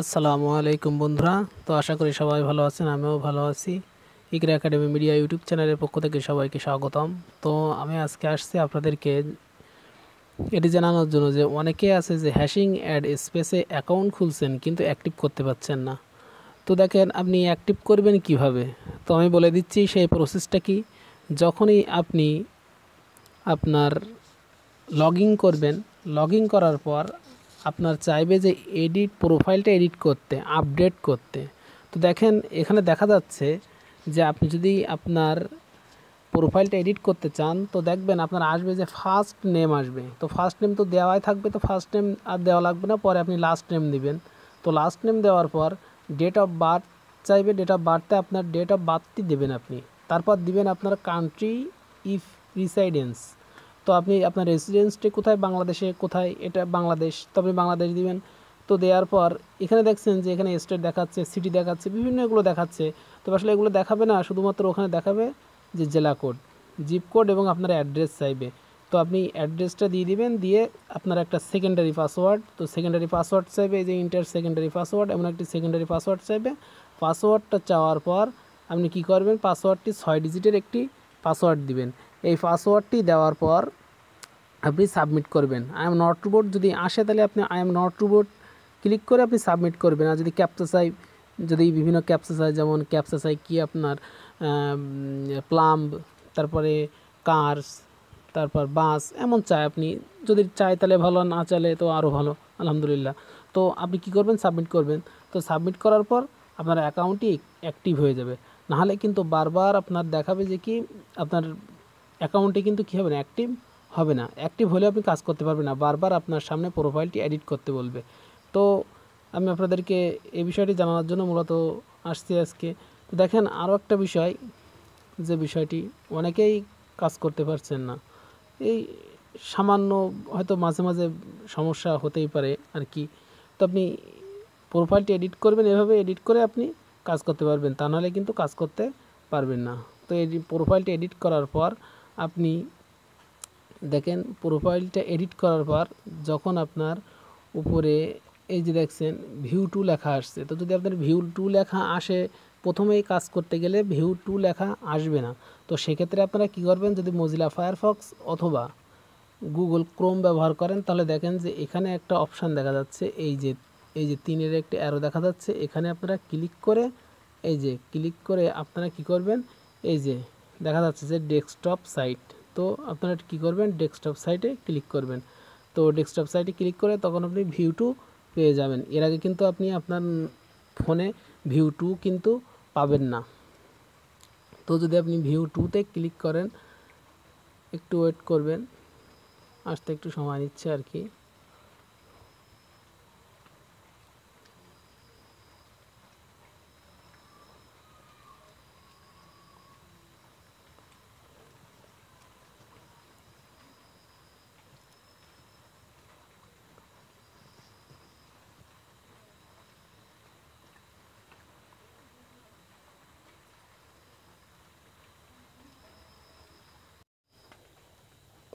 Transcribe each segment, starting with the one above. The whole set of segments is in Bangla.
আসসালামু আলাইকুম বন্ধুরা। তো আশা করি সবাই ভালো আছেন, আমিও ভালো আছি। ইকরা একাডেমি মিডিয়া ইউটিউব চ্যানেলের পক্ষ থেকে সবাইকে স্বাগতম। তো আমি আজকে আসছি আপনাদেরকে এটি জানানোর জন্য যে অনেকে আছে যে হ্যাশিং অ্যাড স্পেসে অ্যাকাউন্ট খুলছেন কিন্তু অ্যাক্টিভ করতে পারছেন না। তো দেখেন আপনি অ্যাক্টিভ করবেন কিভাবে। তো আমি বলে দিচ্ছি সেই প্রসেসটা কি। যখনই আপনি আপনার করবেন, করার পর আপনার চাইবে যে প্রোফাইলটা এডিট করতে, আপডেট করতে। তো দেখেন এখানে দেখা যাচ্ছে যে আপনি যদি আপনার প্রোফাইলটা এডিট করতে চান তো দেখবেন আপনার আসবে যে ফার্স্ট নেম আসবে। তো ফার্স্ট নেম তো দেওয়াই থাকবে, তো ফার্স্ট নেম আর দেওয়া লাগবে না, পরে আপনি লাস্ট নেম দিবেন। তো লাস্ট নেম দেওয়ার পর ডেট অফ বার্থ চাইবে, ডেট অফ বার্থে আপনার ডেট অফ বার্থটি দেবেন আপনি। তারপর দিবেন আপনার কান্ট্রি ইফ রিসাইডেন্স। তো আপনি আপনার রেসিডেন্সটি কোথায়, বাংলাদেশে কোথায়, এটা বাংলাদেশ, তো আপনি বাংলাদেশ দিবেন। তো দেওয়ার পর এখানে দেখছেন যে এখানে স্টেট দেখাচ্ছে, সিটি দেখাচ্ছে, বিভিন্ন এগুলো দেখাচ্ছে। তো আসলে এগুলো দেখাবে না, শুধুমাত্র ওখানে দেখাবে যে জেলা কোড, জিপ কোড এবং আপনার অ্যাড্রেস চাইবে। তো আপনি অ্যাড্রেসটা দিয়ে দিবেন, দিয়ে আপনার একটা সেকেন্ডারি পাসওয়ার্ড, তো সেকেন্ডারি পাসওয়ার্ড চাইবে, এই যে ইন্টার সেকেন্ডারি পাসওয়ার্ড, এমন একটি সেকেন্ডারি পাসওয়ার্ড চাইবে। পাসওয়ার্ডটা চাওয়ার পর আপনি কি করবেন, পাসওয়ার্ডটি 6 ডিজিটের একটি পাসওয়ার্ড দিবেন। এই পাসওয়ার্ডটি দেওয়ার পর আপনি সাবমিট করবেন। আই এম নট রোবট যদি আসে তাহলে আপনি I am not robot click করে আপনি সাবমিট করবেন। আর যদি ক্যাপচা চাই, যদি বিভিন্ন ক্যাপচা চাই, যেমন ক্যাপচা চাই কি আপনার প্লাম্ব, তারপরে কার্স, তারপর বাস, এমন চাই আপনি। যদি চাই তাহলে ভালো, না চাইলে তো আরও ভালো, আলহামদুলিল্লাহ। তো আপনি কি করবেন, সাবমিট করবেন। তো সাবমিট করার পর আপনার অ্যাকাউন্টটি অ্যাক্টিভ হয়ে যাবে। নাহলে কিন্তু বারবার আপনার দেখাবে যে কি আপনার অ্যাকাউন্টে কিন্তু কী হবে না, অ্যাক্টিভ হবে না। অ্যাক্টিভ হলে আপনি কাজ করতে পারবেন না, বারবার আপনার সামনে প্রোফাইলটি এডিট করতে বলবে। তো আমি আপনাদেরকে এই বিষয়টি জানানোর জন্য মূলত আসছি আজকে। তো দেখেন আরও একটা বিষয়, যে বিষয়টি অনেকেই কাজ করতে পারছেন না, এই সামান্য হয়তো মাঝে মাঝে সমস্যা হতেই পারে আর কি। তো আপনি প্রোফাইলটি এডিট করবেন, এভাবে এডিট করে আপনি কাজ করতে পারবেন, তা নাহলে কিন্তু কাজ করতে পারবেন না। তো এই প্রোফাইলটি এডিট করার পর আপনি দেখেন, প্রোফাইলটা এডিট করার পর যখন আপনার উপরে এই যে দেখছেন ভিউ টু লেখা আসছে, তো যদি আপনার ভিউ টু লেখা আসে, প্রথমেই কাজ করতে গেলে ভিউ টু লেখা আসবে না। তো সেক্ষেত্রে আপনারা কী করবেন, যদি মজিলা ফায়ারফক্স অথবা গুগল ক্রোম ব্যবহার করেন তাহলে দেখেন যে এখানে একটা অপশান দেখা যাচ্ছে, এই যে 3-এর একটি অ্যারো দেখা যাচ্ছে, এখানে আপনারা ক্লিক করে, এই যে ক্লিক করে আপনারা কি করবেন, এই যে দেখা যাচ্ছে যে ডেস্কটপ সাইট। তো আপনারা কী করবেন, ডেস্কটপ সাইটে ক্লিক করবেন। তো ডেস্কটপ সাইটে ক্লিক করে তখন আপনি ভিউ টু পেয়ে যাবেন। এর আগে কিন্তু আপনি আপনার ফোনে ভিউ টু কিন্তু পাবেন না। তো যদি আপনি ভিউ টুতে ক্লিক করেন, একটু ওয়েট করবেন, আসতে একটু সময় নিচ্ছে আর কি।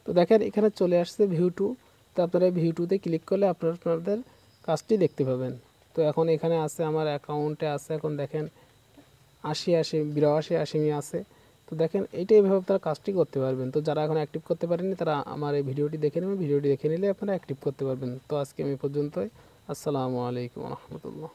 তো দেখেন এখানে চলে আসছে ভিউ টু। তো আপনারা ভিউ টুতে ক্লিক করলে আপনাদের কাজটি দেখতে পাবেন। তো এখন এখানে আছে, আমার অ্যাকাউন্টে আছে, এখন দেখেন 82 আছে। তো দেখেন এইটা এইভাবে আপনারা কাজটি করতে পারবেন। তো যারা এখন অ্যাক্টিভ করতে পারেননি তারা আমার এই ভিডিওটি দেখে নেবেন, ভিডিওটি দেখে নিলে আপনারা অ্যাক্টিভ করতে পারবেন। তো আজকে আমি পর্যন্তই। আসসালামু আলাইকুম রহমতুল্লাহ।